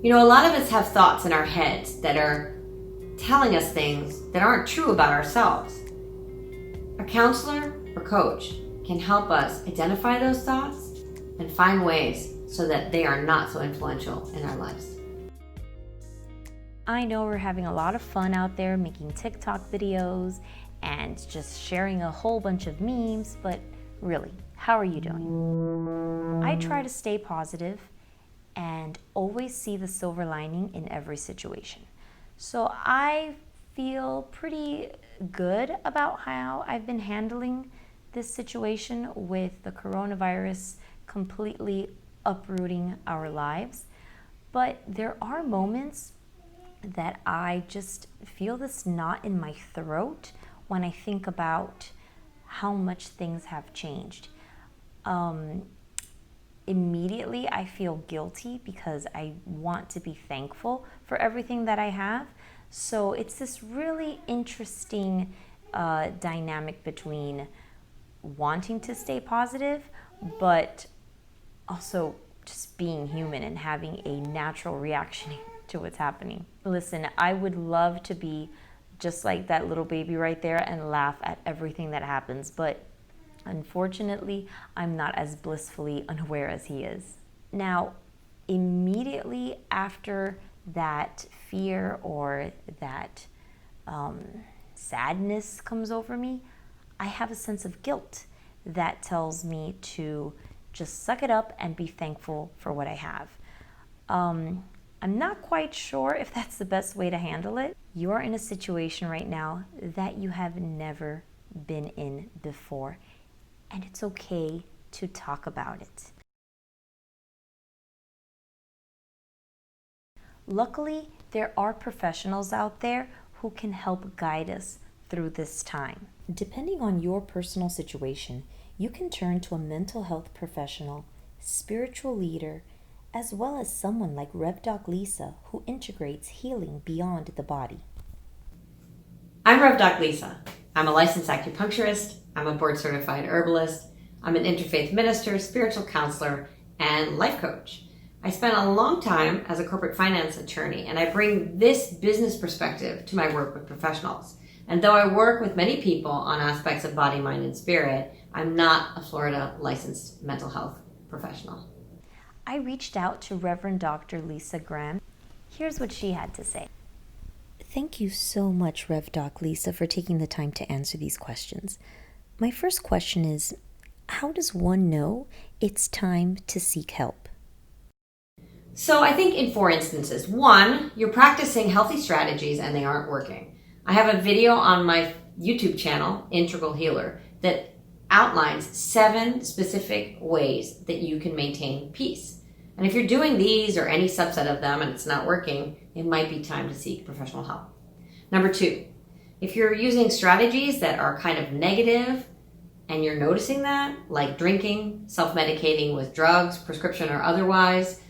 A lot of us have thoughts in our heads that are telling us things that aren't true about ourselves. A counselor or coach can help us identify those thoughts and find ways so that they are not so influential in our lives. I know we're having a lot of fun out there making TikTok videos and just sharing a whole bunch of memes, but really, how are you doing? I try to stay positive and always see the silver lining in every situation. So I feel pretty good about how I've been handling this situation with the coronavirus completely uprooting our lives. But there are moments that I just feel this knot in my throat when I think about how much things have changed. Immediately I feel guilty because I want to be thankful for everything that I have. So it's this really interesting dynamic between wanting to stay positive, but also just being human and having a natural reaction to what's happening. Listen, I would love to be just like that little baby right there and laugh at everything that happens, but unfortunately, I'm not as blissfully unaware as he is. Now, immediately after that fear or that sadness comes over me, I have a sense of guilt that tells me to just suck it up and be thankful for what I have. I'm not quite sure if that's the best way to handle it. You're in a situation right now that you have never been in before, and it's okay to talk about it. Luckily, there are professionals out there who can help guide us through this time. Depending on your personal situation, you can turn to a mental health professional, spiritual leader, as well as someone like Rev Doc Lisa, who integrates healing beyond the body. I'm Rev Doc Lisa. I'm a licensed acupuncturist, I'm a board certified herbalist, I'm an interfaith minister, spiritual counselor, and life coach. I spent a long time as a corporate finance attorney, and I bring this business perspective to my work with professionals. And though I work with many people on aspects of body, mind, and spirit, I'm not a Florida licensed mental health professional. I reached out to Reverend Dr. Lisa Graham. Here's what she had to say. Thank you so much, Rev Doc Lisa, for taking the time to answer these questions. My first question is, how does one know it's time to seek help? So I think in 4 instances. 1, you're practicing healthy strategies and they aren't working. I have a video on my YouTube channel, Integral Healer, that outlines 7 specific ways that you can maintain peace. And if you're doing these or any subset of them and it's not working, it might be time to seek professional help. Number 2, if you're using strategies that are kind of negative and you're noticing that, like drinking, self-medicating with drugs, prescription or otherwise,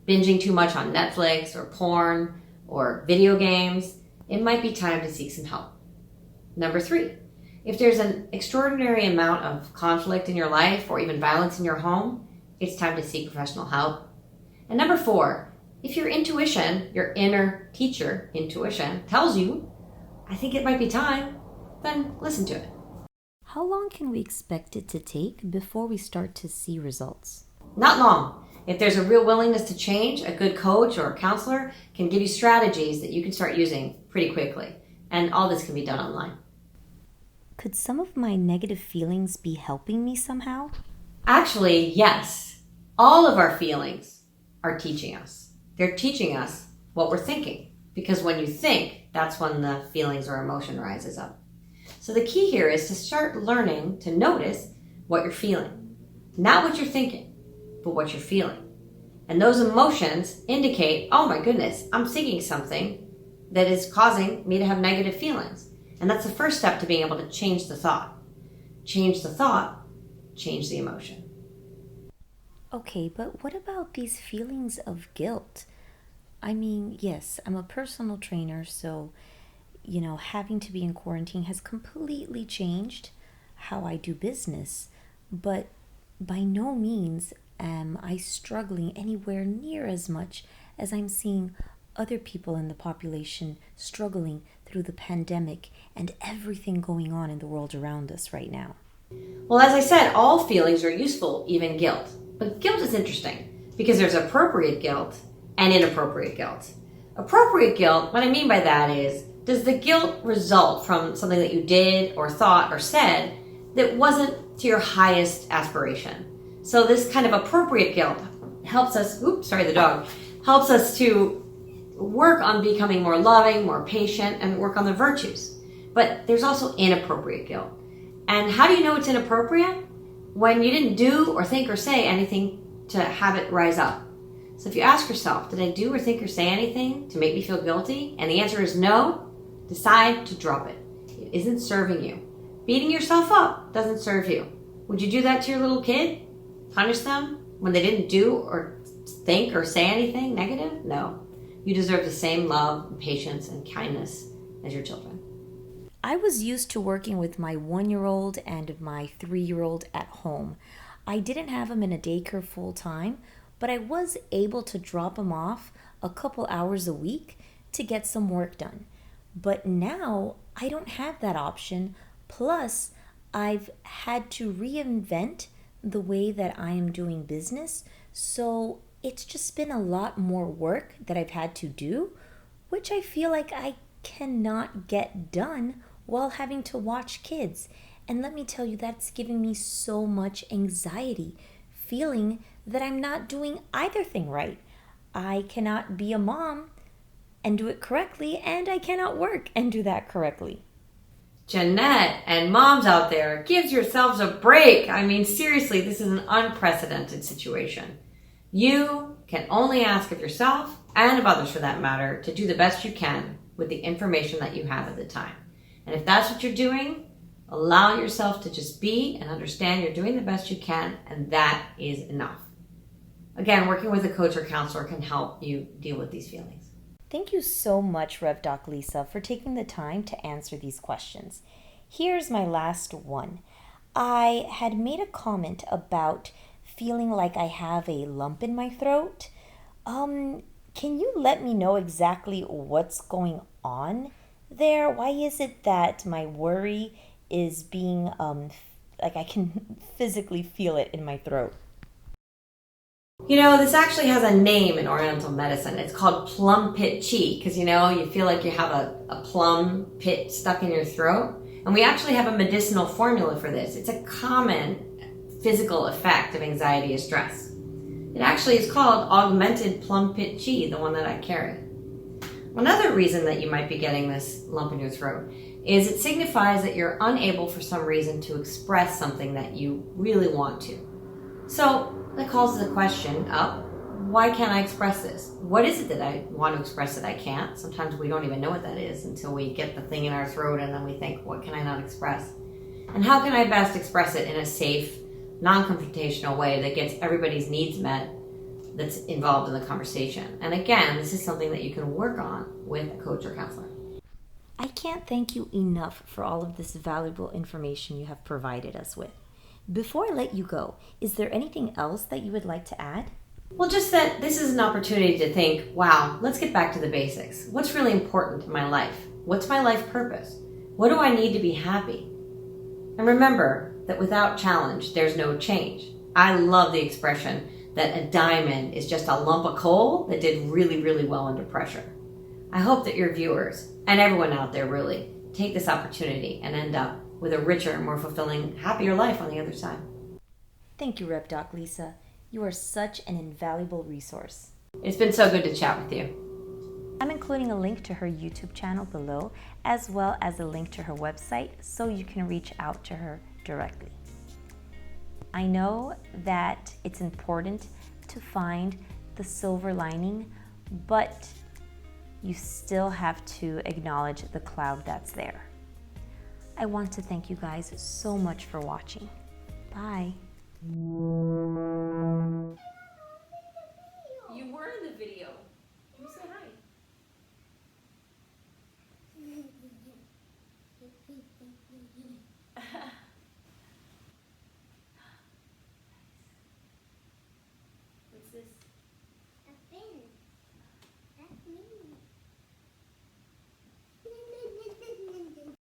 binging too much on Netflix or porn or video games, it might be time to seek some help. Number 3, if there's an extraordinary amount of conflict in your life or even violence in your home, it's time to seek professional help. And number 4, if your intuition, your inner teacher intuition, tells you, I think it might be time, then listen to it. How long can we expect it to take before we start to see results? Not long. If there's a real willingness to change, a good coach or a counselor can give you strategies that you can start using pretty quickly. And all this can be done online. Could some of my negative feelings be helping me somehow? Actually, yes. All of our feelings are teaching us. They're teaching us what we're thinking. Because when you think, that's when the feelings or emotion rises up. So the key here is to start learning to notice what you're feeling. Not what you're thinking, but what you're feeling. And those emotions indicate, oh my goodness, I'm thinking something that is causing me to have negative feelings. And that's the first step to being able to change the thought. Change the thought, change the emotion. Okay, but what about these feelings of guilt? I mean, yes, I'm a personal trainer, so, having to be in quarantine has completely changed how I do business. But by no means am I struggling anywhere near as much as I'm seeing other people in the population struggling through the pandemic and everything going on in the world around us right now. Well, as I said, all feelings are useful, even guilt. But guilt is interesting because there's appropriate guilt and inappropriate guilt. Appropriate guilt, what I mean by that is, does the guilt result from something that you did or thought or said that wasn't to your highest aspiration? So this kind of appropriate guilt helps us, helps us to work on becoming more loving, more patient, and work on the virtues. But there's also inappropriate guilt. And how do you know it's inappropriate? When you didn't do or think or say anything to have it rise up. So if you ask yourself, did I do or think or say anything to make me feel guilty? And the answer is no, decide to drop it. It isn't serving you. Beating yourself up doesn't serve you. Would you do that to your little kid? Punish them when they didn't do or think or say anything negative? No. You deserve the same love, patience, and kindness as your children. I was used to working with my 1-year-old and my 3-year-old at home. I didn't have them in a daycare full time, but I was able to drop them off a couple hours a week to get some work done. But now I don't have that option. Plus, I've had to reinvent the way that I am doing business. So it's just been a lot more work that I've had to do, which I feel like I cannot get done while having to watch kids. And let me tell you, that's giving me so much anxiety, feeling that I'm not doing either thing right. I cannot be a mom and do it correctly, and I cannot work and do that correctly. Jeanette and moms out there, give yourselves a break. I mean, seriously, this is an unprecedented situation. You can only ask of yourself and of others for that matter to do the best you can with the information that you have at the time. And if that's what you're doing, allow yourself to just be and understand you're doing the best you can, and that is enough. Again, working with a coach or counselor can help you deal with these feelings. Thank you so much, Rev Doc Lisa, for taking the time to answer these questions. Here's my last one. I had made a comment about feeling like I have a lump in my throat. Can you let me know exactly what's going on there? Why is it that my worry is being, like I can physically feel it in my throat? You know, this actually has a name in Oriental medicine. It's called plum pit chi, because you feel like you have a plum pit stuck in your throat. And we actually have a medicinal formula for this. It's a common physical effect of anxiety or stress. It actually is called augmented plum pit chi, the one that I carry. Another reason that you might be getting this lump in your throat is it signifies that you're unable for some reason to express something that you really want to. So that calls the question up, why can't I express this? What is it that I want to express that I can't? Sometimes we don't even know what that is until we get the thing in our throat and then we think, what can I not express? And how can I best express it in a safe, non-confrontational way that gets everybody's needs met that's involved in the conversation? And again, this is something that you can work on with a coach or counselor. I can't thank you enough for all of this valuable information you have provided us with. Before I let you go, is there anything else that you would like to add? Well, just that this is an opportunity to think, wow, let's get back to the basics. What's really important in my life? What's my life purpose? What do I need to be happy? And remember that without challenge, there's no change. I love the expression that a diamond is just a lump of coal that did really, really well under pressure. I hope that your viewers and everyone out there really take this opportunity and end up with a richer, more fulfilling, happier life on the other side. Thank you, Rev Doc Lisa. You are such an invaluable resource. It's been so good to chat with you. I'm including a link to her YouTube channel below, as well as a link to her website, so you can reach out to her directly. I know that it's important to find the silver lining, but you still have to acknowledge the cloud that's there. I want to thank you guys so much for watching. Bye.